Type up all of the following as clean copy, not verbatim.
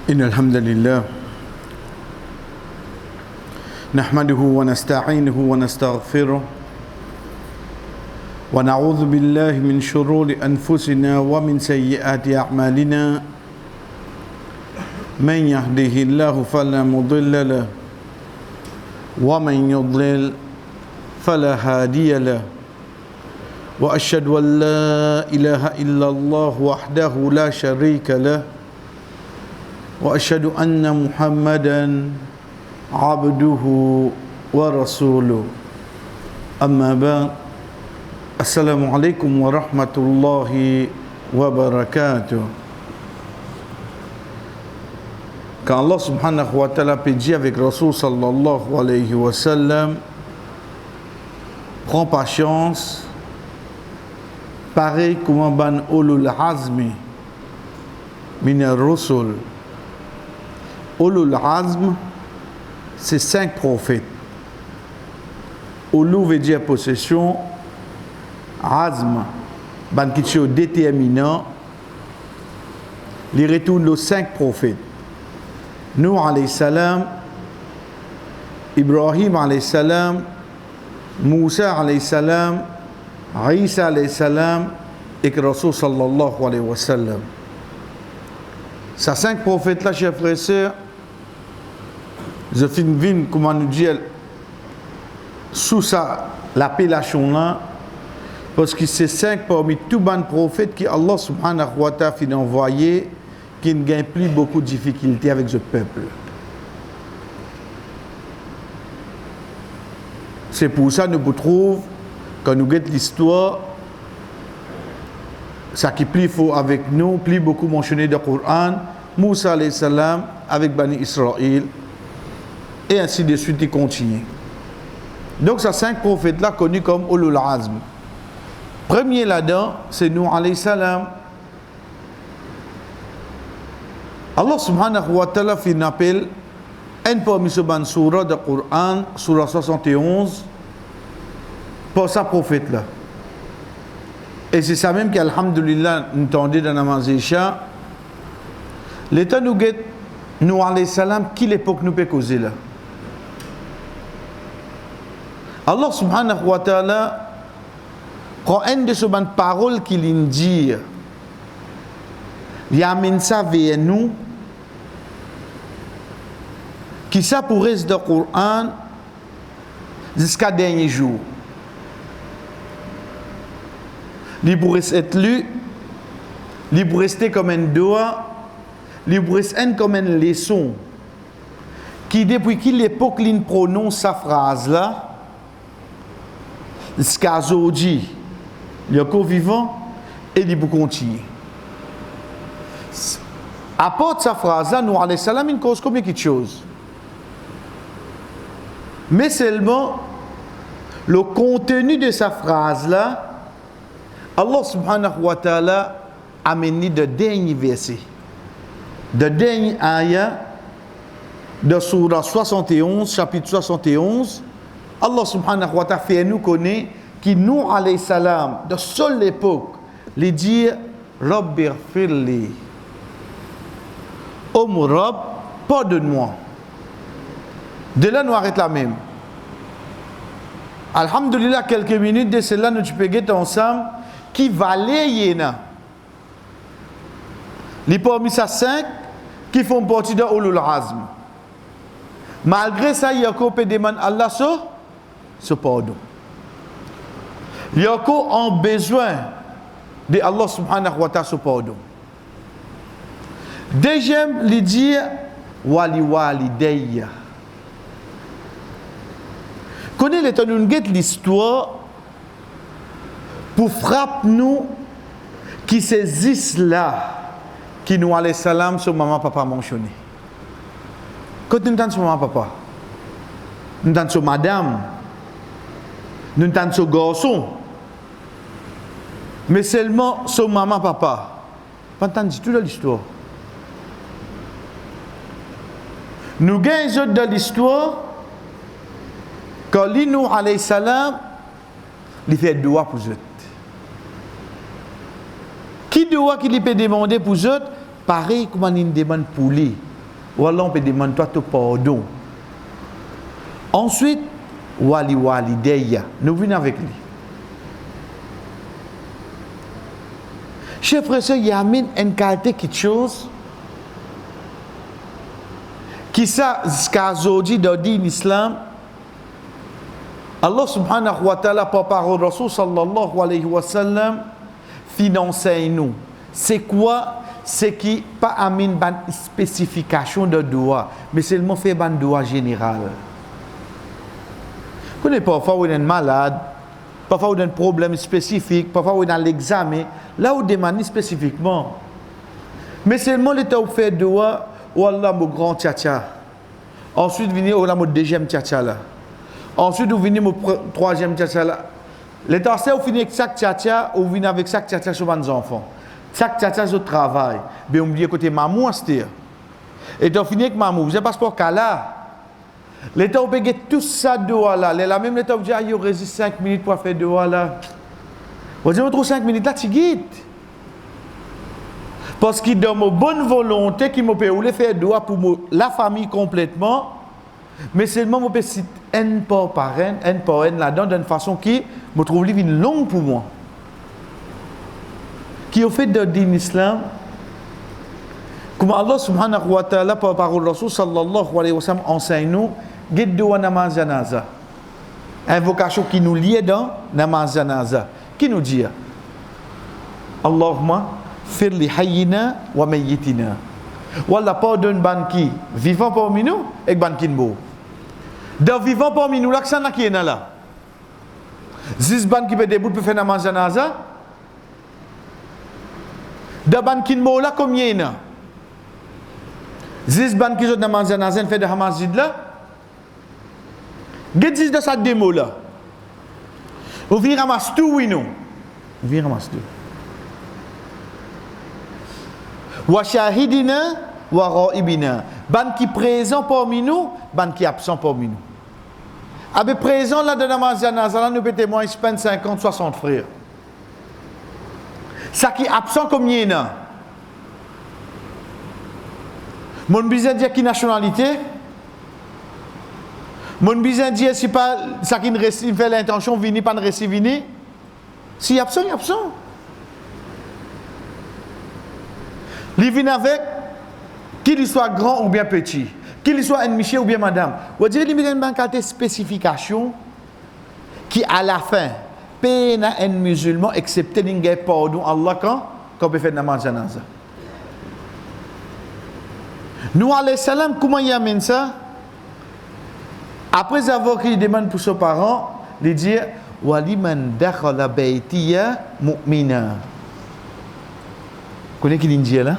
إن الحمد لله نحمده ونستعينه ونستغفره ونعوذ بالله من شرور أنفسنا ومن سيئات أعمالنا من يهده الله فلا مضل له ومن يضلل فلا هادي له وأشهد أن لا إله إلا الله وحده لا شريك له وأشهد أن محمدا عبده ورسوله أما بعد السلام عليكم ورحمة الله وبركاته. Quand Allah subhanahu wa ta'ala peut dire avec Rasul sallallahu alayhi wa sallam, prends patience, pareil comme ban ulul azmi min ar-rusul. Ulul azm, c'est 5 prophètes. Ulu veut dire possession, azm, ban qui est déterminant. Les retourne aux 5 prophètes. Nuh alayhi salam, Ibrahim alayhi salam, Moussa alayhi salam, Isa alayhi salam et que Rasul sallallahu alayhi wa sallam. Ces 5 prophètes-là, chers frères et sœurs, je finis, comment nous dire, sous ça, l'appellation-là, parce que c'est 5 parmi tous les prophètes qui Allah subhanahu wa ta'ala a envoyé, qui ne gagnent plus beaucoup de difficultés avec ce peuple. C'est pour ça que nous trouvons, quand nous regardons l'histoire, ça qui plus faux avec nous, plus beaucoup mentionné dans le Coran, Moussa alayhi salam avec Bani Israël, et ainsi de suite, il continue. Donc, ces 5 prophètes-là, connus comme Ulul Azm. Premier là-dedans, c'est Nuh alayhi salam. Allah subhanahu wa ta'ala fait un appel, un parmi ce ban surah du Coran, surah 71, pour sa prophète-là. Et c'est ça même qu'alhamdulillah, nous entendons dans la Namazécha, l'état nous guette, nous alayhi salam, qui l'époque nous peut causer là. Allah subhanahu wa ta'ala prend une de ces paroles qu'il dit, il amène ça vers nous, qui ça pourrait être dans le Coran jusqu'à dernier jour. Il pourrait être lu, il pourrait rester comme un doigt, il pourrait être comme une leçon, qui depuis quelle époque il prononce sa phrase là, jusqu'à aujourd'hui, il est encore vivant et il peut continuer. À part de sa phrase là, nous alayhi salam, il cause combien de choses. Mais seulement le contenu de sa phrase là, Allah subhanahu wa ta'ala a amené de derniers versets, de derniers ayats de surah 71, chapitre 71. Allah subhanahu wa ta'ala fait nous connaître qui nous alayhi salam de seule époque les dire Rabbi firli, oh mon Rabb, pardonne-moi. De là nous arrête la même. Alhamdulillah, quelques minutes de cela nous peux guetter ensemble qui valait yéna. Les parmi ça 5 qui font partie de Ulul Azm. Malgré ça, il y a encore demande Allah ce pardon. Il y a encore un besoin de Allah subhanahu wa ta'ala ce pardon. Deuxième, il dit wali walidayya. Connais l'histoire pour frapper nous qui saisissent là qui nous alayhi salam sur maman papa mentionné. Quand nous entendons sur maman papa, nous entendons sur madame, nous entendons sur garçon, mais seulement sur maman papa. Pas entendu toute l'histoire. Nous gagnons de l'histoire quand Nuh alayhi salam il fait doigt pour eux. Qui doit qu'il peut demander pour eux pareil comme on demande pour lui ou Allah on peut demander toi ton pardon. Ensuite, wali walideya, nous venons avec lui. Chers frères et sœurs, il y a une qualité quelque chose qui ça, jusqu'à aujourd'hui dans l'islam, Allah subhanahu wa ta'ala, par parole Rasul sallallahu alayhi wa sallam, finance nous. C'est quoi? C'est qui pas amène une spécification de doigt, mais seulement fait un doigt général. Vous connaissez parfois où il est malade, parfois où il y a un problème spécifique, parfois où il y a l'examen, là où il demande spécifiquement. Mais seulement l'état où fait doigt, où Allah mon grand tcha-tcha. Ensuite, venir au mon deuxième tcha-tcha là. Ensuite, vous venez mon troisième tcha-tcha là. L'état c'est où finir avec chaque tcha-tcha, ou venir avec chaque tcha-tcha sur vos enfants. Chaque tcha-tcha sur le travail. Mais on me dit côté maman, c'est-à-dire. Et tu finis avec maman, vous avez passeport là. L'état où paye tout ça doigt là. La même l'état où dit, il résiste 5 minutes pour faire doigt là. Vous dites, on trouve 5 minutes là, tu guides. Parce qu'il donne une bonne volonté qui me peut faire doigt pour la famille complètement. Mais seulement je peux citer un par un là-dedans d'une façon qui me trouve une longue pour moi. Qui au fait de l'islam, comme Allah subhanahu wa ta'ala par parole Rasul sallallahu alayhi wa sallam enseigne nous, guide doua namaz janaza. Invocation qui nous lie dans namaz janaza. Qui nous dit Allahumma fir li hayyina wa mayyitina. Wallah pardonne ban qui vivant parmi nous et ban qui mort. Dans vivant parmi nous là que ça n'a qui est là. Zis ban qui peut debout pour faire namaz janaza. Dans ban qui mort là combien il y a? Zis ban qui sont namaz janaza fait de hamazid là. Get zis de ça démo là. Vous venez ramasser tout oui non. Vous venez ramasser tout. Wa shahidina wa raibina. Ban qui présent parmi nous, ban qui absent parmi nous. Avec présent là dans namaz janaza là nous peut témoigner 50 60 frères. Ça qui absent combien il y a? Mon besoin dire qui nationalité? Mon besoin dire si pas ça qui ne fait l'intention venir pas ne recevoir. Si absent, il est absent. Il vient avec qu'il soit grand ou bien petit, qu'il soit un monsieur ou bien madame. Vous dites qu'il y a une qualité spécification qui à la fin paye un musulman excepté l'ingé pardon Allah quand peut faire namaz janaza. Nous alayhi salam comment il amène ça? Après avoir qu'il demande pour ses parents, il dit waliman dakhala baytiya mu'mina. Connais qui dit là?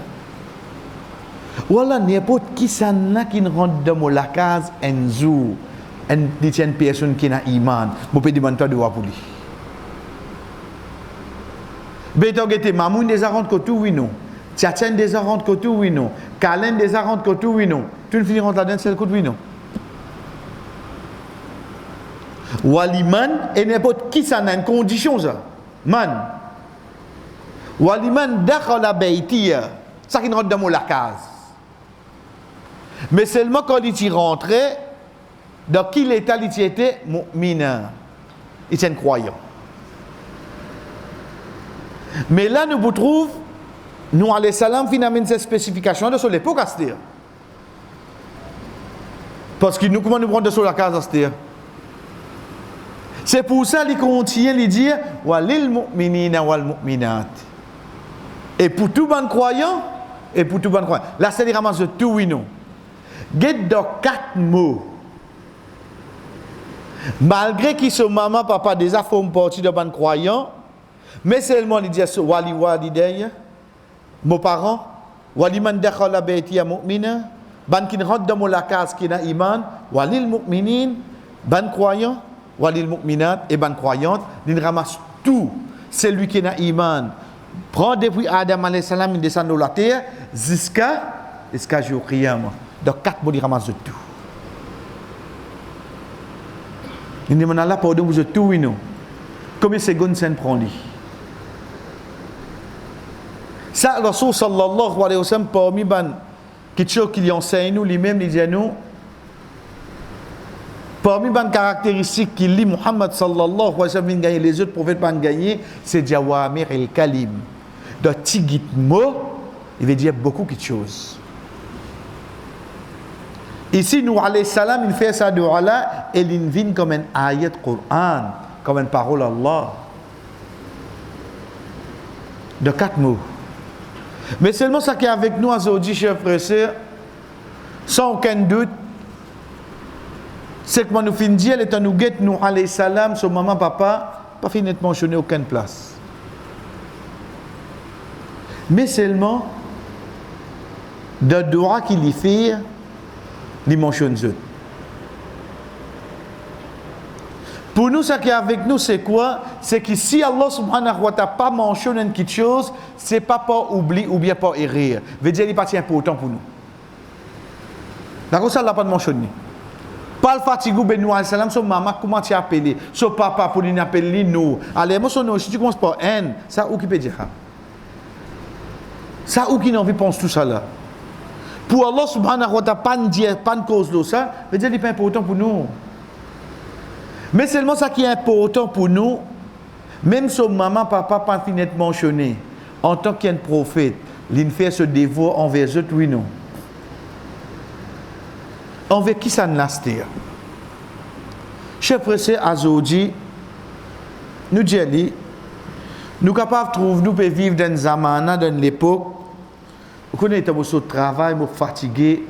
Voilà n'importe qui ça qui rentre dans la case un jour, une personne qui n'a iman, moi peut demander toi de voir pour lui. Beto gete mamoun des rentre que tout oui non. Tchatchen des rentre que tout oui non. Kalen des rentre que tout oui non. Tu ne finis rentre là-dedans c'est le coup de oui non. Waliman et n'importe qui ça n'a une condition ça. Man. Waliman dakhala baytiya. Ça qui rentre dans la case. Mais seulement quand il y rentrait, dans quel état il était mu'mina. Il était un croyant. Mais là, nous vous trouvons, nous, alayhi salam, finalement, cette spécification de sur l'époque à se dire. Parce que nous, comment nous prenons sur la case à se dire? C'est pour ça qu'il continue de dire walil mu'minina wal mu'minat. Et pour tout bon croyant, et pour tout bon croyant. Là, c'est vraiment de tout oui non. Get dans 4 mots. Malgré qu'ils sont maman, papa déjà font partie de bon croyant, mais seulement il dit wali walidayya, mon parent, waliman dakhala baytiya mu'mina, ban qui rentre dans la case qui n'a iman, walil mu'minin, ban croyant. Walil mu'minat et ban croyante, il ramasse tout. Celui qui n'a iman, prend depuis Adam alayhi salam, il descend dans la terre, jusqu'à jour qiyamah. Donc 4 mots, il ramasse tout. Il dit, on a là pour vous tout, oui, non. Combien de secondes ça prend lui? Ça, Rasul sallallahu alayhi wa sallam, parmi ban quelque chose qu'il enseigne nous, lui-même, il dit nous, parmi les caractéristiques qu'il lit, Muhammad sallallahu alayhi wa sallam, les autres prophètes pas gagné, c'est Jawamir el-Kalim. De petit mot, il veut dire beaucoup de choses. Ici, nous, alayhi salam, il fait ça dua là, et il vient comme un ayat Qur'an, comme une parole Allah. De 4 mots. Mais seulement ça qui est avec nous aujourd'hui, chers frères et sœurs, sans aucun doute, c'est que nous finissons de dire, l'état nous guette, nous, alayhi salam, son maman, papa, pas fini de mentionner aucune place. Mais seulement, de droit qu'il y fait, il mentionne eux. Pour nous, ce qui est avec nous, c'est quoi? C'est que si Allah subhanahu wa ta'ala pas mentionné quelque chose, c'est pas oublier ou bien pas errer. Veut dire, il n'est pas si important pour nous. D'accord, ça, il n'a pas de mentionné. Pas le fatigou, ben nous, alayhi salam, son maman, comment tu appelles? Son papa, pour lui appeler nous. Allez, moi, son nom, si tu commences par N, ça, où qui peut dire ça? Ça, où qui n'a envie de penser tout ça là? Pour Allah subhanahu wa ta'ala, pas de dire, pas de cause de ça, veut dire, il n'est pas important pour nous. Mais seulement ça qui est important pour nous, même si maman, papa, pas fini de mentionner, en tant qu'un prophète, il fait ce devoir envers eux, oui, non. Envers qui ça ne l'a dire? Chers frères, aujourd'hui, nous disons, nous sommes capables de trouver, nous pouvons vivre dans un zamana, dans l'époque, nous connaissons beaucoup de travail, nous sommes fatigués,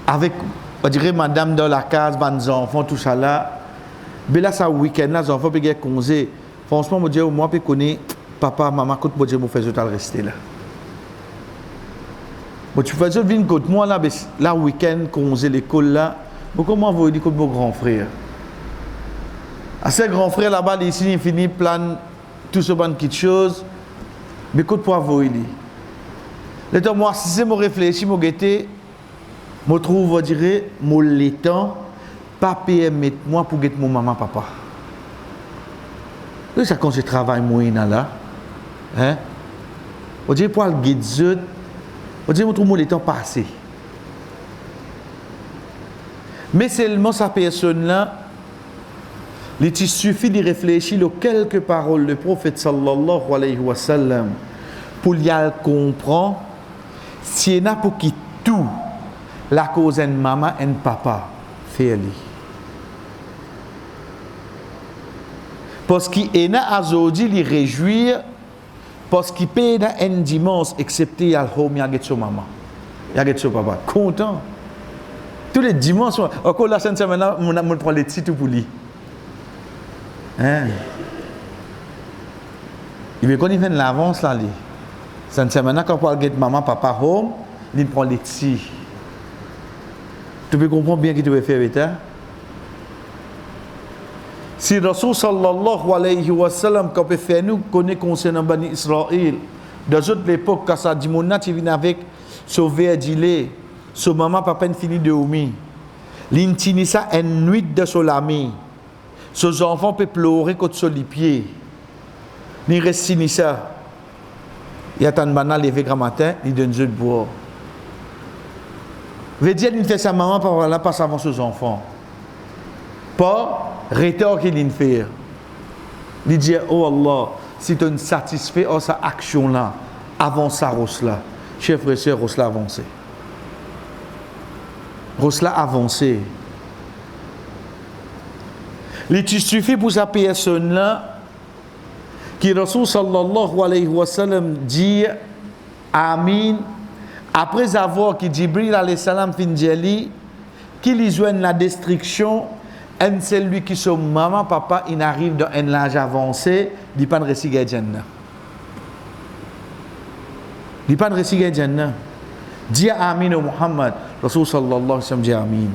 avec, on dirait, madame dans la case, les enfants, tout ça là, mais là, ça, week-end, là, les enfants peuvent congé. Franchement, je dis, moi, je connais papa, maman, quand je dis, je vais rester là. Bon, tu fais ça, viens contre moi, là, là, week-end, congé, l'école là, comment vous dites, comme mon grand frère? À ce grand frère là-bas, ici, il finit plein tout ce ban de choses, mais quand pour vous, il dit. Le temps, moi, si c'est mon réfléchi, mon guetté, je trouve, je dirais, mon l'étang, pas payer moi pour guetter mon maman, papa. C'est ça quand je travaille, moi, là. Hein? On dit, pour le guetter, on dit, je trouve mon l'étang passé. Mais seulement sa personne-là, il suffit de réfléchir aux quelques paroles du prophète sallallahu alayhi wa sallam pour y comprendre s'il y en a pour qui tout la cause de maman et papa fait-il. Parce qu'il y a aujourd'hui les réjouir parce qu'il peut y avoir un dimanche excepté à l'home il y a son maman, il y a son papa content tous les dimanches encore la semaine on prend les titres pour lui. Hein? Il veut qu'on y vienne l'avance là. C'est maintenant quand on parle de maman, papa, home, il prend les petits. Tu peux comprendre bien ce que tu veux faire avec ça? Si Rasul sallallahu alayhi wa sallam, quand on fait nous, connaît concernant Bani Israël, dans toute l'époque, quand ça dit mon nat, il vient avec sauver d'ilé, son maman, papa, fini de oumi. L'intini ça une nuit de solami. Ces enfants peuvent pleurer quand sur les pieds. Ni reste ni ça. Il y a tant de banal levé grand matin, il donne de boire. Veut dire qu'il fait sa maman par là passe avant ses enfants. Pas retard qu'il fait. Il dit oh Allah, si tu es satisfait de cette action là, avance ça Rosla. Chers frères et sœurs, Rosla avancé. Rosla avancé. Il suffit pour sa personne-là qui Rasul sallallahu alayhi wa sallam dit Amin après avoir que Jibril alayhi salam fin dit qu'il joigne la destruction et c'est lui qui son maman papa il arrive dans un âge avancé il pas de récit Jannah. Il pas de récit Jannah. Dis Amin au Muhammad Rasul sallallahu alayhi wa sallam dit Amin.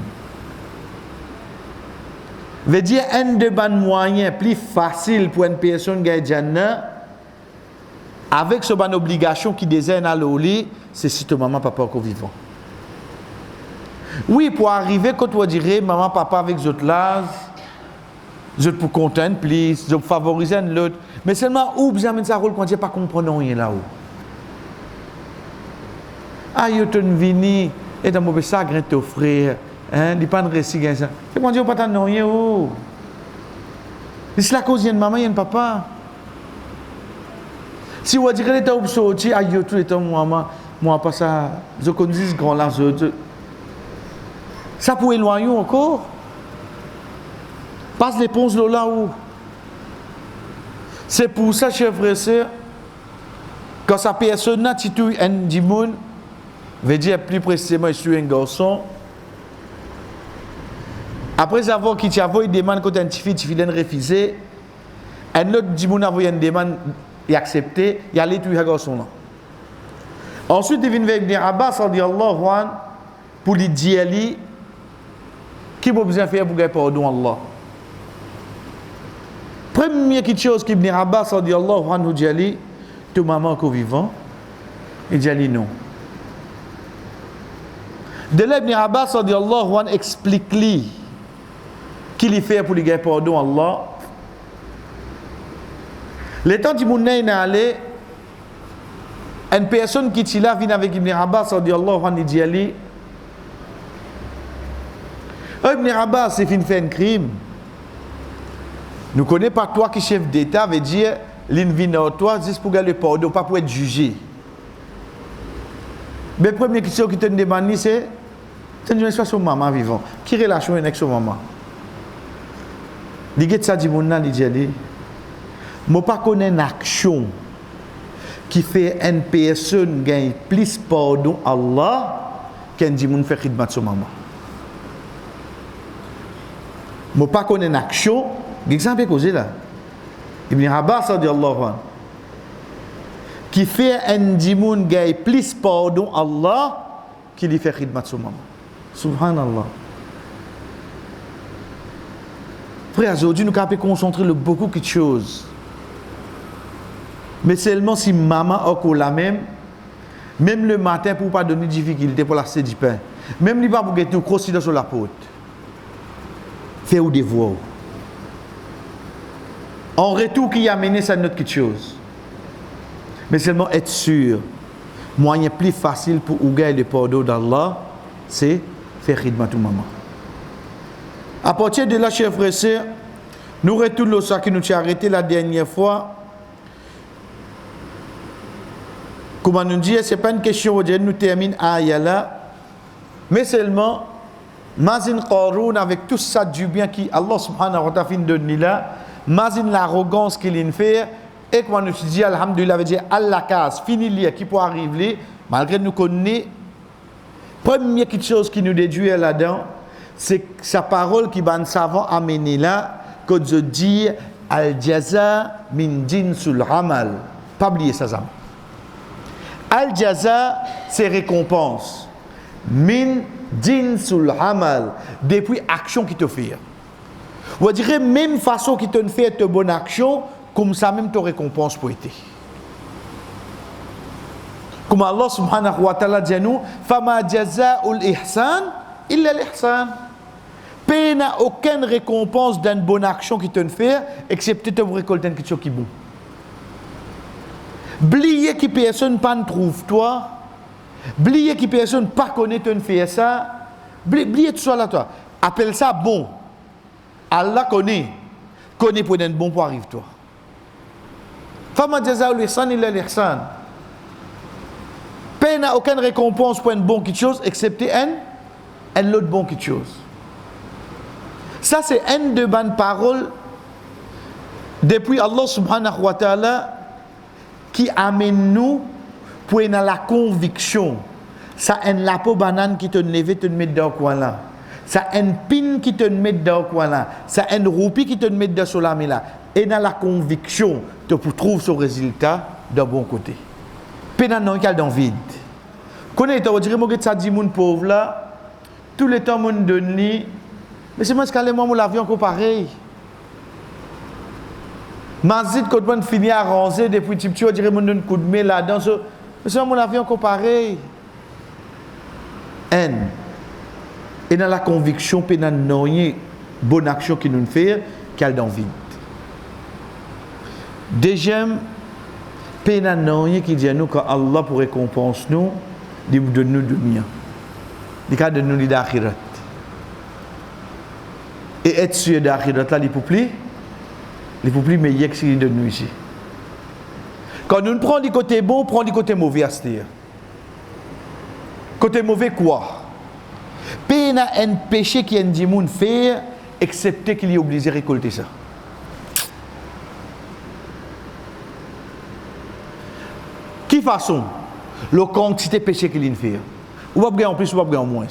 Veut dire un des bons moyens plus facile pour une personne qui est Jannah avec ce bonne obligation qui désigne à l'oli, c'est si ton maman papa encore vivant. Oui, pour arriver quand tu dirais maman papa avec les autres là, je pour content plus, je favoriser l'autre, mais seulement où bien ça rôle quand tu pas comprendre rien là-haut. Ah, yo ton vini, et dans mauvais ça, grain t'offrir. Hein, il pas de récit, gain ça. C'est quand Dieu pas t'en non, yo. C'est la cause, il y a une maman, il y a un papa. Si vous dites que l'état où sorti, ah, yo, tout l'état, moi, pas ça, je connais ce grand là, ça pour éloigner encore. Passe l'éponge là où. C'est pour ça, chers frères et sœurs, quand sa personne n'a pas un dimoun, veut dire plus précisément, je suis un garçon. Après avoir quitté une demande contre un petit fille refusé, un autre dimoun a envoyé une demande et accepté, il a allé tuer un garçon là. Ensuite, il vient Ibn Abbas, radiyallahu anhu, pour lui dire, qui peut besoin faire pour gagner pardon Allah. Première chose qu'Ibn Abbas, radiyallahu anhu, dit, tu maman encore vivant, il dit non. De là, Ibn Abbas, radiyallahu anhu, explique-lui qu'il fait pour lui gagner pardon Allah. Le temps du monde est allé, une personne qui est là vient avec Ibn Abbas, radiyallahu anhu, dit Ibn Abbas, c'est fin fait un crime. Nous ne connaissons pas toi qui chef d'État veut dire l'invite toi juste pour gagner le pardon, pas pour être jugé. Mais la première question qui te demande c'est tu as une son maman vivant. Qui relation avec son maman? Dit que ça dit mon nom, il dit moi pas connais une action qui fait une personne gagne plus pardon Allah qu'un dit mon fait khidmat son maman. Moi pas connais une action. L'exemple est causé là. Ibn Abbas radiyallahu anhu qui fait un dimoun gagne plus pardon Allah qui lui fait khidmat son maman. Subhanallah. Frère, aujourd'hui nous pouvons concentrer sur beaucoup de choses. Mais seulement si maman a la même le matin pour pas donner de difficulté pour la du pain. Même si pas pour gagner tout crossi sur la porte. Fais ou devoir. En retour qui a mené ça notre quelque chose. Mais seulement être sûr, moyen plus facile pour gagner le pardon d'Allah, c'est faire khidmat tout maman. À partir de là, chers frères et sœurs, nous retournons ça qui nous a arrêté la dernière fois. Comment nous dire, ce n'est pas une question où nous terminons à là, mais seulement, Mazin Qaroun avec tout ça du bien qui Allah subhanahu wa ta'ala donne là. Imagine l'arrogance qu'il fait et quand nous dit alhamdulillah veut dire Allah casse fini li qui peut arriver malgré nous connaît première chose qui nous déduit là-dedans c'est sa parole qui va savant amener là que je dis al jaza min jinsul amal pas oublier ça al jaza c'est récompense min jinsul amal depuis action qui te fait. Ou dire même façon qui te fait de bonne action, comme ça même ta récompense pour être. Comme Allah subhanahu wa ta'ala dit nous, fama jaza'ul ihsan illa l'ihsan. Paix n'a aucune récompense d'une bonne action qui te fait, excepté de récolter quelque chose qui est bon. Blier qui personne pas trouve toi, blier qui personne pas connaît te fait ça, blier tout ça là toi. Appelle ça bon. Allah connaît pour être bon pour arriver toi. Fama jazaa'ul ihsan illa l'ihsan. Paix n'a aucune récompense pour une bonne quelque chose excepté un autre bon quelque chose. Ça c'est une de bonnes paroles depuis Allah subhanahu wa ta'ala qui amène nous pour être dans la conviction. Ça un lapo banane qui te lève te met dans coin là. Ça un pin qui te met dans coin là. Ça un roupie qui te met dans sur la là. Et dans la conviction, tu trouves ce résultat d'un bon côté. Pénan non qu'il dans vide. Connais tu dire moi que ça dit mon pauvre là, tout le temps mon donne lui. Mais c'est moi ce moi l'avion encore pareil. Mazid quand on finit à ranger depuis petit tu dirais mon donne coup de main là dans ce mais c'est mon avion encore pareil. Et dans la conviction pénan non bonne action qui nous fait qu'elle dans vide. Deuxième pénan non qui dit à nous que Allah pour récompense nous il donne nous dunya. Il donne nous l'akhirat. Et être sûr d'akhirat là, il peut plus meilleur que ce qu'il donne nous ici. Quand nous prenons du côté bon, on prend du côté mauvais à ce dire. Côté mauvais quoi? Il y a un péché qui est dit moun faire, excepté qu'il est obligé de récolter ça. Qui façon? La quantité de péché qu'il fait. Ou pas gagner en plus, ou pas gagner en moins.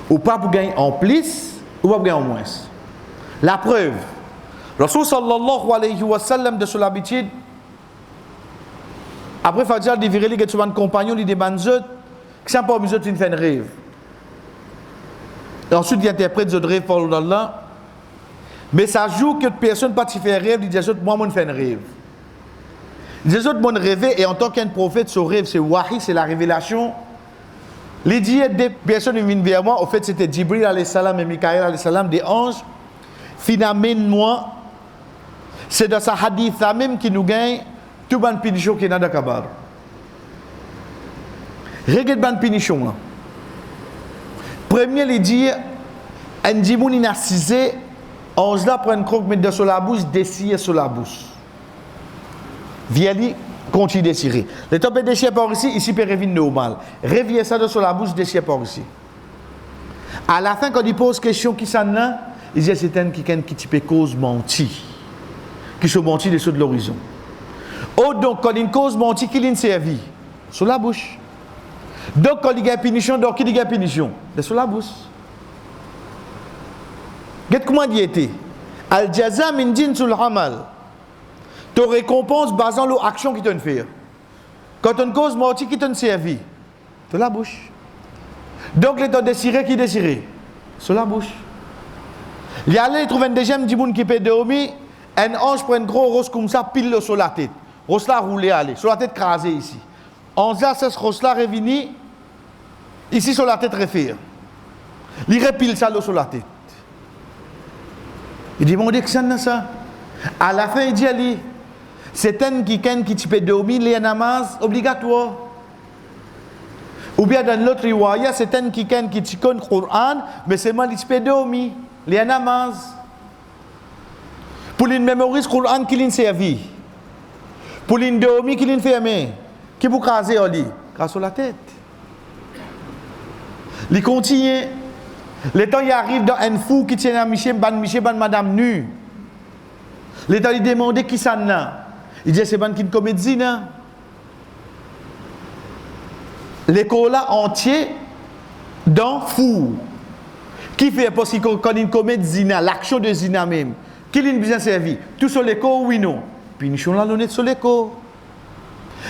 Ou pas gagner en plus, ou pas gagner en moins. La preuve. Rasul sallallahu alayhi wa sallam de son habitude, après Fadjal de virer les souvent compagnons, il demande qui sont pas obligés de faire un rêve. Et ensuite il interprète ce rêve pour Allah. Mais ça joue que personne pas faire un rêve, il dit moi je fais un rêve. Les autres m'ont rêvé et en tant qu'un prophète, ce rêve c'est wahi, c'est la révélation. Les dix des personnes qui viennent vers moi, au fait c'était Jibril alayhi salam et Mikaël alayhi salam, des anges. Finalement moi, c'est dans ce hadith là même qui nous gagne tout ban punition qui est dans le kabar. Regarde ban punition là. Premier il dit un djimoun inassisé, ange là prend une croque mettre sur la bouche, dessiller sur la bouche. Viens continue de déchirer. Le temps peut déchirer par ici, ici peut revenir normal. Reviens ça sur la bouche, déchirer par ici. À la fin, quand il pose question qui s'en a, il dit c'est un qui type cause menti. Qui se menti dessous de l'horizon. Oh, donc quand il cause menti, qui l'a servi? Sur la bouche. Donc quand il y a punition, donc qui dit a punition? Sur la bouche. Qu'est-ce comment il était? Al-jaza min jinsul amal. Tu récompenses basant l'action qui te fait. Quand on cause menti, qui te servi? Sur la bouche. Donc les temps désiré, qui désiré? Sur la bouche. Il y a allé trouver un deuxième djimoun qui peut dormir, un ange prend un gros rose comme ça, pile sur la tête. Rose là roulé, allez, sur la tête crasée ici. Ange là, ce rose là revenu, ici sur la tête réfère. Il repile ça sur la tête. Il dit, mon Dieu, que c'est ça? À la fin, il dit, allez, c'est un qui peut dormir, les namaz obligatoire. Ou bien dans l'autre riwaya, c'est un qui connaît le Coran, mais c'est moi qui peut dormir, les namaz. Pour les mémoriser le Coran qui l'a servi. Pour les dormir qui l'a fermé. Qui vous craser au lit? Grâce à la tête. Il continue. Le temps il arrive dans un fou qui tient à Michel, ban madame nue. Le temps il demande qui ça n'a. Il dit c'est ban qui commet zina. L'école là entier dans fou. Qui fait parce qu'il quand il commet zina, l'action de zina même. Qui l'a bien servi? Tout sur l'école, oui, non. Puis nous sommes là, on est sur l'école.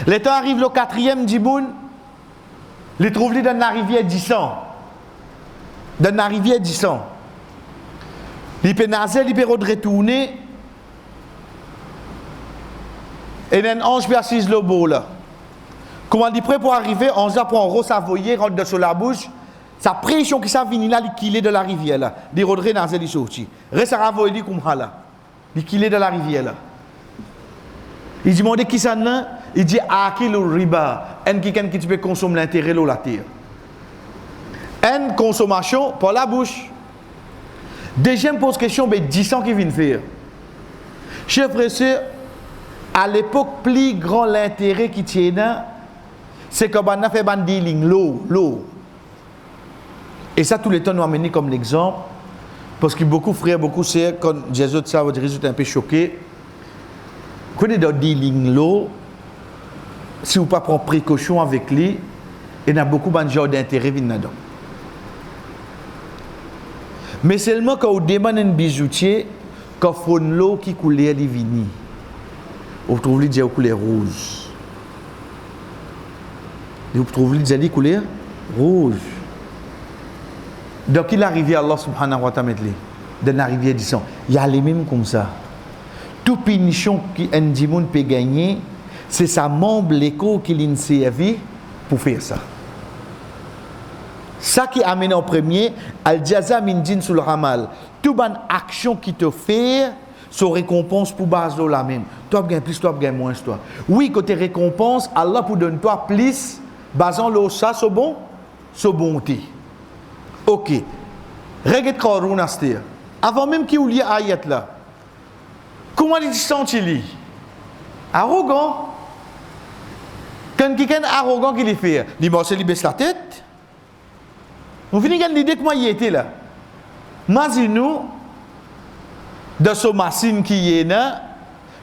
Le temps arrive le quatrième djiboun, il trouve dans la rivière d'Issan. Dans la rivière d'Issan. Il peut nager, il peut retourner. Et un ange peut assis le beau là. Comment il est prêt pour arriver? Ange là prend un rose savoyer, rentre sur la bouche. Sa pression qui s'est venue là, il est de la rivière là. Il redresse dans les sorties. Reste à ravoyer, il comme là. Il est de la rivière là. Il dit, mon Dieu, qui ça n'a? Il dit, akil ou riba. Un qui peut consommer l'intérêt de la terre. Une consommation par la bouche. Deuxième pose question, mais 10 ans qui viennent faire. Chers frères et sœurs, à l'époque, plus grand l'intérêt qui tient là, c'est qu'on a fait un dealing, l'eau. Et ça, tous les temps, nous amener comme l'exemple, parce que beaucoup de frères, beaucoup de sœurs, quand Jésus ça va dire, ils sont un peu choqués. Quand on est dans dealing l'eau, si vous ne prenez pas précaution avec lui, il y a beaucoup de gens d'intérêt qui viennent dedans. Mais seulement quand vous demandez un bijoutier, quand vous avez l'eau qui coule, elle est venue. Vous trouvez déjà couleur rouge. Vous trouvez déjà couleur rouge. Donc il arrive à Allah subhanahu wa ta'ala dans la rivière d'Issan. Il y a les mêmes comme ça. Toute punition qu'un djimoun peut gagner, c'est sa membre l'écho qui l'a servi pour faire ça. Ça qui amène en premier, al-jaza min jinsul amal. Toute bonne action qui te fait, son récompense pour base la même. Toi, tu gagnes plus, toi, tu gagnes moins, toi. Oui, côté récompense, Allah pour donner toi plus basant le ça, c'est bon, c'est bonté. Ok. Regarde Qarun Astir. Avant même qu'il y ait ayat là, comment il se sent-il? Arrogant. Quand quelqu'un est arrogant qu'il fait, il baisse la tête. On finit avec l'idée comment il était là. Imaginez-nous, de ce machine qui est là,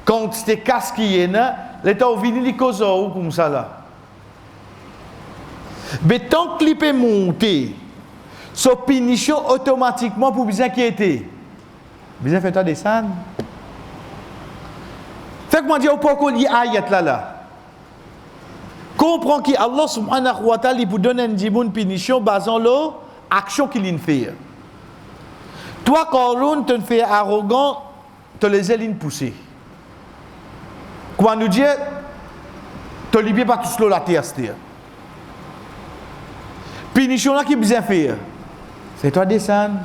quand c'était casque qui est là, l'état où vient les causes comme ça là. Mais tant que l'IP est monté, sa punition automatiquement pour bien inquiéter. Bien fait toi descendre. Fait que moi dis au pourquoi il y a ayat là. Comprends qu'Allah subhanahu wa ta'ala pour donner une punition basant l'action qu'il fait. Toi, Qarun, tu fais arrogant, tu les ailes poussées. Quand nous dit, tu ne pas tout cela la terre. Punition là qui bien faire. Fais-toi descendre.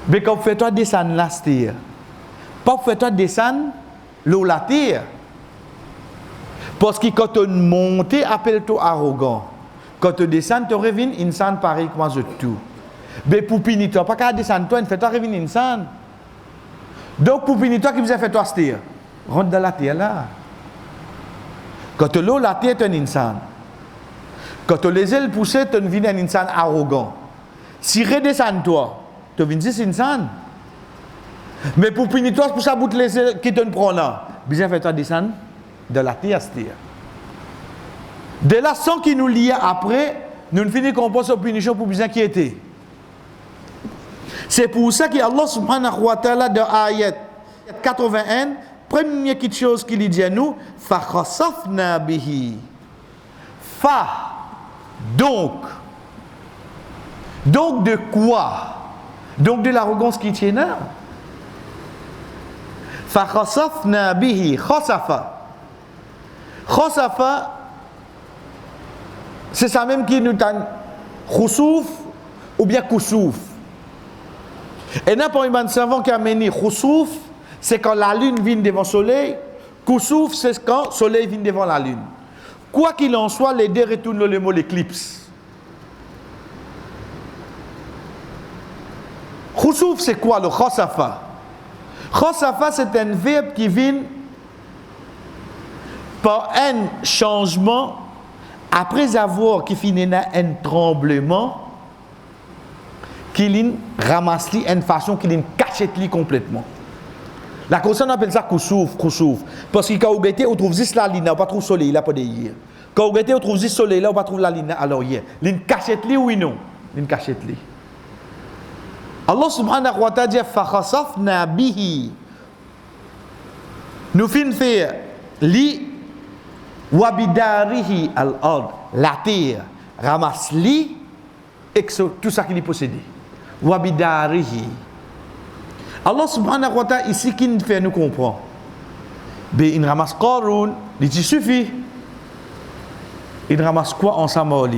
Mais quand fais-toi descendre la terre. Pas fais-toi descendre l'eau la terre. Parce que quand tu montes, appelle-toi arrogant. Quand tu descends, tu reviens insan pareil comme je tout. Mais pour punir toi, pas qu'à descendre toi, fais-toi revenir insan. Donc pour punir toi, qui vous a fait toi se terre? Rentre dans la terre là. Quand tu l'eau la terre, tu es un insan. Quand tu les ailes poussées, tu deviens un insan arrogant. Si redescends toi, tu deviens un insan. Mais pour punir toi, c'est pour ça que les ailes qui te prennent là. Bien fait toi descendre de la terre. De là, sans qu'il nous lie après, nous ne finissons pas sur punition pour bien inquiéter. C'est pour ça que Allah subhanahu wa ta'ala de ayat 81, première petite chose qu'il dit à nous, fa khasafna bihi. Fa. Donc de quoi? Donc de l'arrogance qui tient là. Fa khasafna bihi. Khasafa. Khasafa, c'est ça même qui nous donne khusuf ou bien kusuf. Et n'importe quel savant qui a mené khusuf, c'est quand la lune vient devant le soleil. Kusuf, c'est quand le soleil vient devant la lune. Quoi qu'il en soit, les deux retournent le mot l'éclipse. Khusuf, c'est quoi le khasafa? Khasafa, c'est un verbe qui vient par un changement après avoir qui finit un tremblement qui ramasse une façon qui cachette complètement. La conscience appelle ça kusuf. Parce que quand on trouve juste la ligne, on ne pas trouve le soleil là pas de hier. Quand on trouve juste le soleil là, on ne pas trouve la ligne alors hier. L'une cachette oui non, l'une cachette li. Allah subhanahu wa ta'ala dit fa khasafna bihi. Nous fin faire li wabidarihi al-ard, la terre ramasse li et tout ça qu'il est possédé. Wabidarihi. Allah subhanahu wa ta'ala ici qui nous fait nous comprendre. Mais il ramasse Qarun, il suffit. Il ramasse quoi ensemble?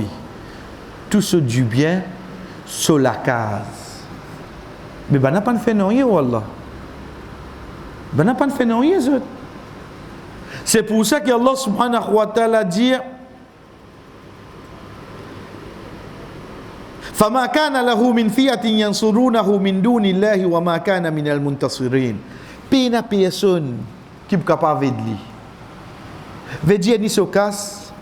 Tout ce du bien sur la case. Mais ben n'a pas fait non rien wallah. Ben n'a pas fait non rien. C'est pour ça que Allah subhanahu wa ta'ala dit فما كان له من فئة ينصرونه من دون الله وما كان من المنتصرين. Pena personne qui est capable de lui. Veut dire ni so casse,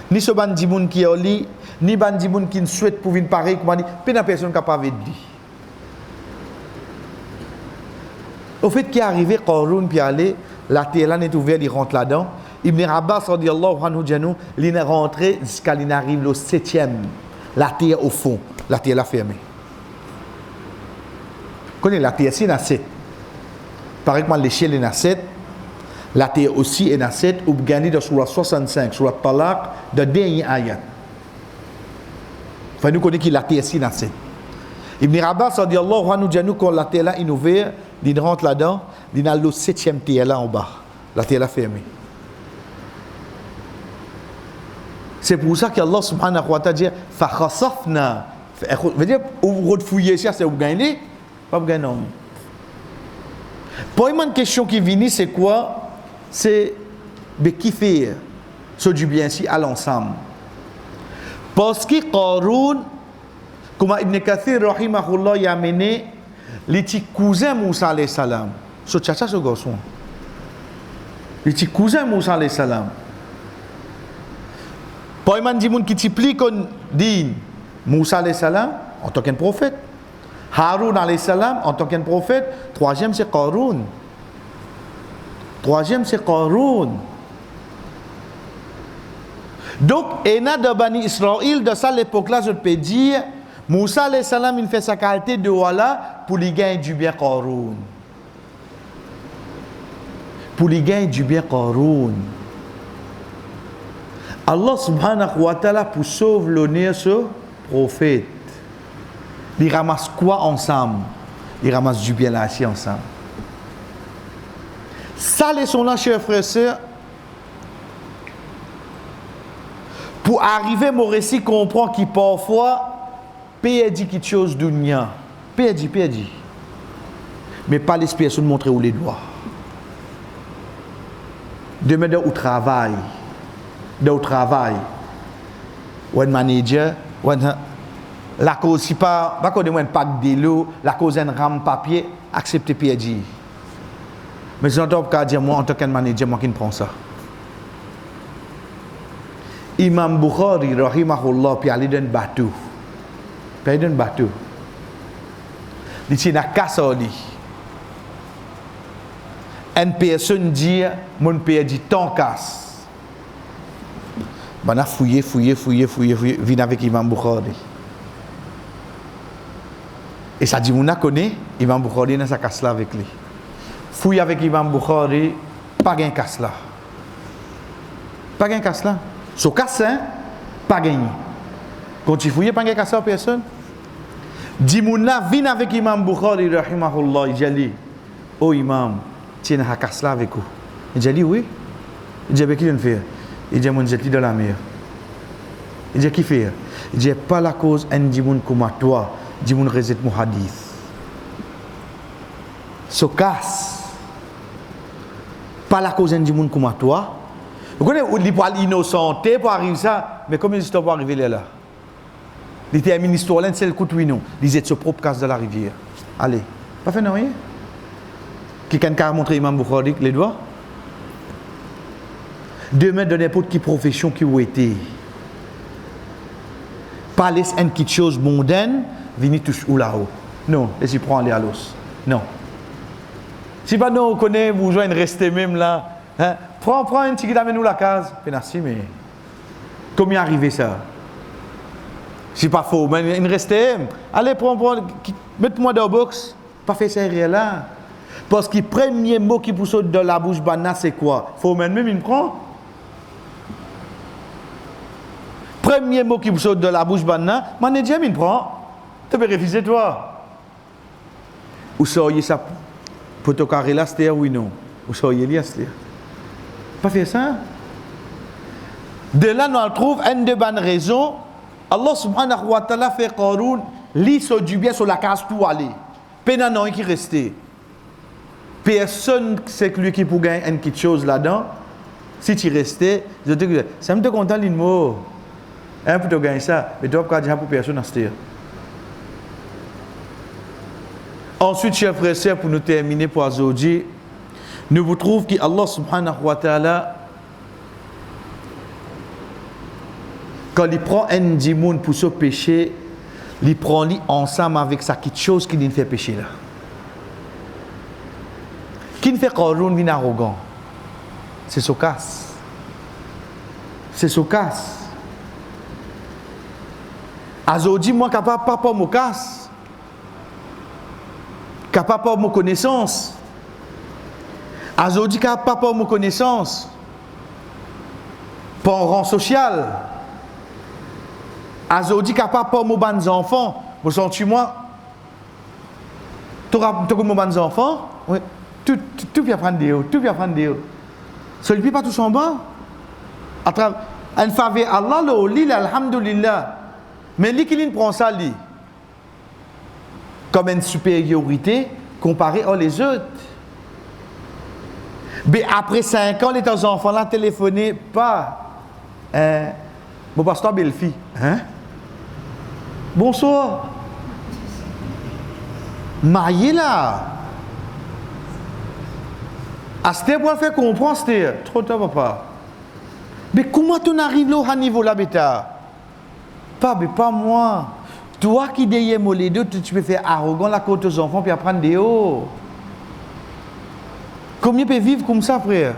ni so bandi moun qui est li, ni bandi moun qui souhaite pour venir pareil comme dit, pena personne capable de lui. Au fait qui est arrivé Qarun puis aller, la terre là est ouverte, il rentre là-dedans. Ibn Abbas radiyallahu anhu janou, il est rentré jusqu'à il arrive au 7e. La terre au fond, la terre là fermée. Connais la terre c'est na 7. Par exemple l'échelle est na 7, la terre aussi est na 7 ou gagné dans surah 65, surah Talaq, de dernier ayat. Faut nous connaître que la terre c'est na 7. Ibn Abbas radiyallahu anhu janou quand la terre là est ouverte, il rentre là-dedans, il a le 7e terre là en bas, la terre là fermée. C'est pour ça qu'Allah subhanahu wa ta'ala dit fa khasafna. Veut dire ou fouiller ça c'est ou gagner, pas gagner non. Pour une question qui vient c'est quoi? C'est de qui faire ce du bien si à l'ensemble. Parce que Qarun, comme Ibn Kathir rahimahullah y a mené, les petits cousins Moussa alayhi salam. So tchacha ce garçon. Les petits cousins Moussa alayhi salam. Pas un dit qui t'ipli qu'on dit Moussa alayhi salam en tant qu'un prophète. Haroun alayhi salam en tant qu'un prophète. Troisième c'est Qarun. Troisième c'est Qarun. Donc, et na de Bani Israël, de ça l'époque-là, je peux dire, Moussa alayhi salam, il fait sa qualité de wala pour lui gagner du bien Qarun. Pour lui gagner du bien Qarun. Allah subhanahu wa ta'ala pour sauver l'honneur ce prophète. Il ramasse quoi ensemble? Il ramasse du bien là aussi ensemble. Ça, les sont là, chers frères et sœurs. Pour arriver, mon récit comprend qu'il parfois, Père dit quelque chose d'unia. Père dit. Mais pas les personnes montrer où les doigts. Demain, au travail. Ou un manager, ou la cause, si pas qu'on ait un pack de l'eau, la cause un rame papier, acceptez Père dit. Mais j'entends pas dire, moi, en tant qu'un manager, moi qui ne prends ça. Imam Bukhari, rahimahullah, puis aller dans un bateau. Puis dans un bateau. Il dit, il y a un casse-oli. Une personne dit, mon père dit, ton casse. Ben, on a fouillé, vient avec Imam Bukhari. Et ça dit, on a connu, Imam Bukhari dans sa casse là avec lui. Fouille avec Imam Bukhari, pas gain casse là. Pas gain casse là. So cassin, pas gagné. Quand tu fouilles, pas gagné à personne. Dimouna vient avec Imam Bukhari, rahimahullah, il dit, oh Imam, tu es dans la casse là avec vous. Il dit, oui. Il dit, avec qui on fait? Il dit, mon jeti dans la mer. Il dit, qui fait? Il dit, pas la cause, un dimoun comme toi, dimoun rezet mon hadith. So casse. Pas la cause, un dimoun comme toi. Vous connaissez, il parle innocenté pour arriver ça, mais comment l'histoire pour arriver là? Il était une histoire là, c'est le coup de non. Il disait ce propre casse de la rivière. Allez, pas fait non rien. Quelqu'un qui a montré Imam Bukhari les doigts? Demain, de n'importe quelle profession qui vous était. Pas laisser une petite chose mondaine, venir tous ou là-haut. Non, laissez prendre aller à l'os. Non. Si pas nous, on connaît, vous jouez rester même là. Hein? Prends un petit qui t'amène nous la case. Merci, mais comment y arriver ça? C'est pas faux, mais il reste. Allez, mets-moi dans le box. Pas fait ça là. Parce que le premier mot qui pousse de la bouche banane, c'est quoi? Faut même il prend. Premier mot qui pousse de la bouche banane, manager il prend. Tu peux réviser toi. Ou soyez ça pour te carrer là, c'est oui non. Ou soyez là, c'est pas fait ça. De là, nous trouvons une de bonnes raisons. Allah subhanahu wa ta'ala fait Qarun, lit sur du bien sur la case tout aller. Pénanon qui restait. Personne c'est que lui qui pour gagner une petite chose là-dedans. Si tu restais, je te dis, ça me te content l'une mot. Un pour te gagner ça, mais tu vas pas dire pour personne à se. Ensuite, chers frères et sœurs, pour nous terminer pour aujourd'hui, nous vous trouvons qu'Allah subhanahu wa ta'ala, quand il prend un dimoun pour ce péché, il prend lui ensemble avec sa petite chose qui lui fait pécher là. Qui ne fait Qarun vient arrogant. C'est ce casse. C'est ce casse. Azodi, moi, capable pas pour mon casse. Capable pas mon connaissance. Azodi, capable pas pour mon connaissance. Pas en rang social. Azodi, capable pas mon ban enfants. Vous sentez moi? Tu as mon ban enfants? Oui. Tout bien prendre des hauts. Tout bien prendre des hauts. Celui-ci pas tout en bas. À travers. En faveur Allah, le lit, alhamdulillah. Mais lui qui prend ça, lui, comme une supériorité comparée aux les autres. Mais après 5 ans, les enfants là téléphonaient pas. Mon pasteur belle-fille. Hein? Bonsoir. Marié là. Asté pour faire comprendre, Asté. Trop tard, papa. Mais comment tu arrives là au niveau là, bêta? Pas, mais pas moi. Toi qui derrière moi les deux, tu peux faire arrogant la côte aux enfants puis apprendre des hauts. Combien peut vivre comme ça, frère?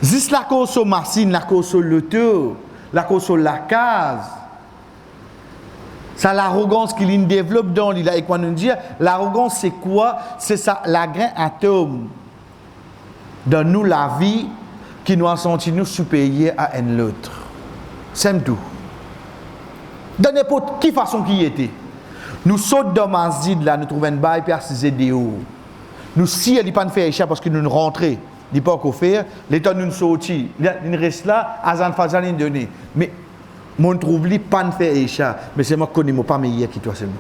Juste la cause sur machine, la cause sur l'auto, la cause sur la case. Ça, l'arrogance qu'il développe dans lui. Et quoi nous dire, l'arrogance, c'est quoi? C'est ça, la grain atome dans nous, la vie, qui nous a senti nous supérieurs à un autre. C'est tout. De n'importe quelle façon qui était. Nous sautons dans Masjid là, nous trouvons une baille et assisons des hauts. Nous, si elle n'est pas fait échapper parce que nous rentrons, il n'est pas qu'au faire, l'état nous sortit, il reste là, Azan Fazal il donné. Mais, mon trouve lui pas fait échapper, mais c'est moi qui connais, moi pas meilleur qui toi seulement.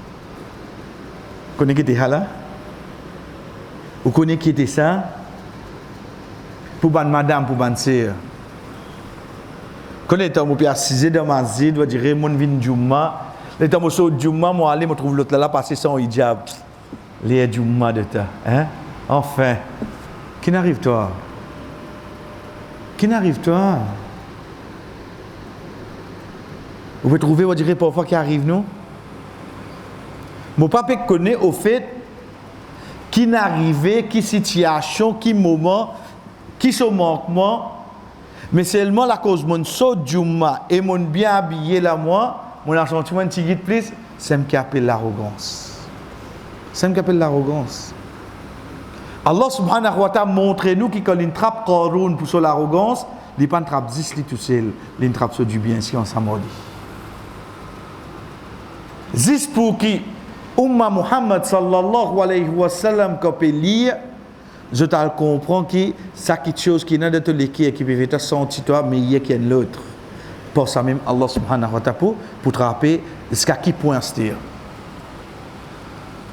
Vous connaissez qui était là? Vous connaissez qui était ça? Pour bonne madame, pour bonne sœur. Quand les temps où je suis dans ma zid, je dirais mon vin Jumma. Les temps où je suis Jumma, moi aller me trouve l'autre là passer son hijab. Les Jumma de ta, hein? Enfin, qui n'arrive toi? Qui n'arrive toi? Vous pouvez trouver, vous direz parfois qui arrive nous. Mon papa connaît au fait qui n'arrivait, qui situation, qui moment, qui se manquement. Mais seulement la cause mon saut Jumma et mon bien habillé là moi, mon sentiment un petit guide plus, c'est ce qui appelle l'arrogance. C'est ce qui appelle l'arrogance. Allah subhanahu wa ta'ala montre nous qui quand il trappe Qaroun pour sur l'arrogance, il pas trappe 10 li tout seul, il trappe sur du bien si on s'amordi. 10 pour qui Umma Muhammad sallallahu alayhi wa sallam quand peut lire, je t'en comprends que ça quelque chose qui est dans tous les qui peut te sentir toi meilleur qu'un l'autre. Pour ça même Allah subhanahu wa ta'ala pour trapper jusqu'à qui point c'est.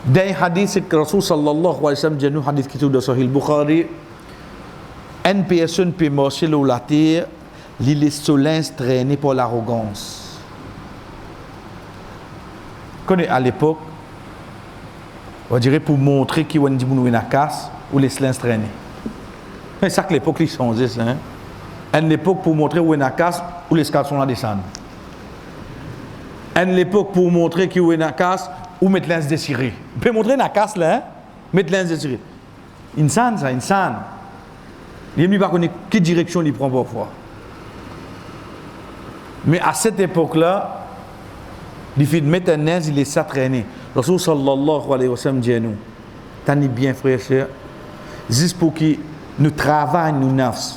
Dans un hadith c'est que Rasul sallallahu alayhi wa sallam dit un hadith qui est dans Sahih Bukhari, une personne peut marcher sur la terre, il est solens traîné par l'arrogance. Connais à l'époque, on dirait pour montrer qu'il y a une casse ou les slins traîner. Mais ça que l'époque ils sont hein. Une époque pour montrer où est la casse ou les scales sont là descendre. Une époque pour montrer qu'il y a une casse ou mettre l'ins désiré. On peut montrer la casse là, hein? Mettre l'ins désiré. Insan ça, insan. Il ne pas connaître quelle direction il prend parfois. Mais à cette époque-là, il fait mettre un aise, il laisse ça traîner. Rasul sallallahu alayhi wa sallam dit à nous, t'as bien frère et sœur, juste pour que nous travaillons nos nafs,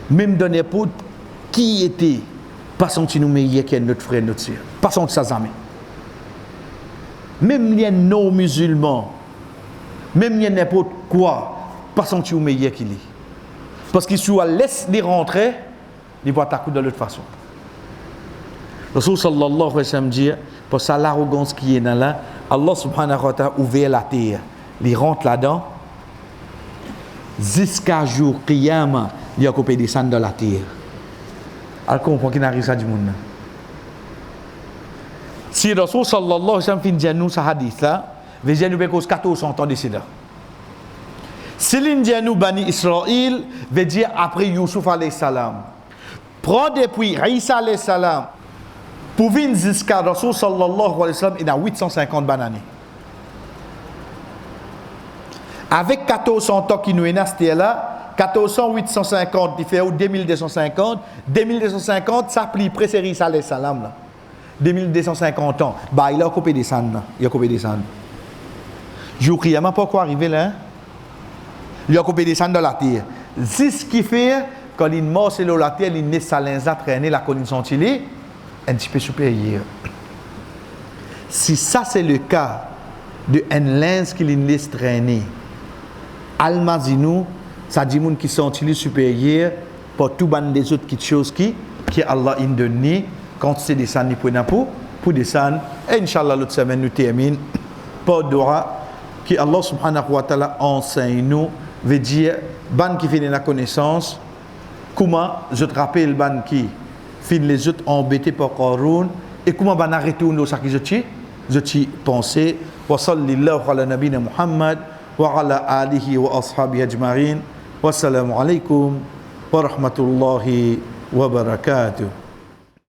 même dans n'importe qui était, pas senti nous meilleurs qu'un notre frère, notre sœur, pas senti ça jamais. Même les non-musulmans, même les n'importe quoi, pas senti nous meilleurs qu'il est. Parce qu'il soit laisse les rentrer, il va attaquer de l'autre façon. Rasul sallallahu alayhi wa sallam dit, pour ça l'arrogance qui est là, Allah subhanahu wa ta'ala ouvert la terre, il rentre là-dedans, jusqu'à jour qiyama, il a coupé des sangs dans la terre. Alors comprend qu'il n'arrive ça du monde. Si Rasul sallallahu alayhi wa sallam fin dit nous ce hadith là, veut nous cause 1400 ans de cela. Si l'indianou bani Israël veut dire après Yusuf alayhi salam. Prends depuis Isa alayhi salam pour venir jusqu'à Rasul sallallahu alayhi wa sallam, il a 850 bananes. Avec 1400 ans qui nous est resté là, 1400, 850, il fait 2250. 2250, ça plie près Isa alayhi salam là. 2250 ans, bah il a coupé des sangs là. Il a coupé des sangs. Jour Qiyamah, pourquoi arriver là? Il a coupé des sangs dans la terre. C'est ce qui fait quand il mord sur la terre, il naît sa linge à traîner la colline sentilée un petit peu supérieur. Si ça c'est le cas de un linge qu'il laisse traîner, Almazinou, ça dit moun qui sentilé supérieur pour tout ban des autres choses qui Allah a donné quand c'est descendu pour descendre. Et Inch'Allah l'autre semaine nous termine par dora qui Allah subhanahu wa ta'ala enseigne nous veut dire ban qui fait de la connaissance comment je te rappelle ban qui fin les autres embêtés par Qaroun, et comment on va retourner ça qui je pensé. Wa sallallahu ala nabina Muhammad wa ala alihi wa ashabihi ajma'in. Wassalamu alaikum wa rahmatullahi wa barakatuh.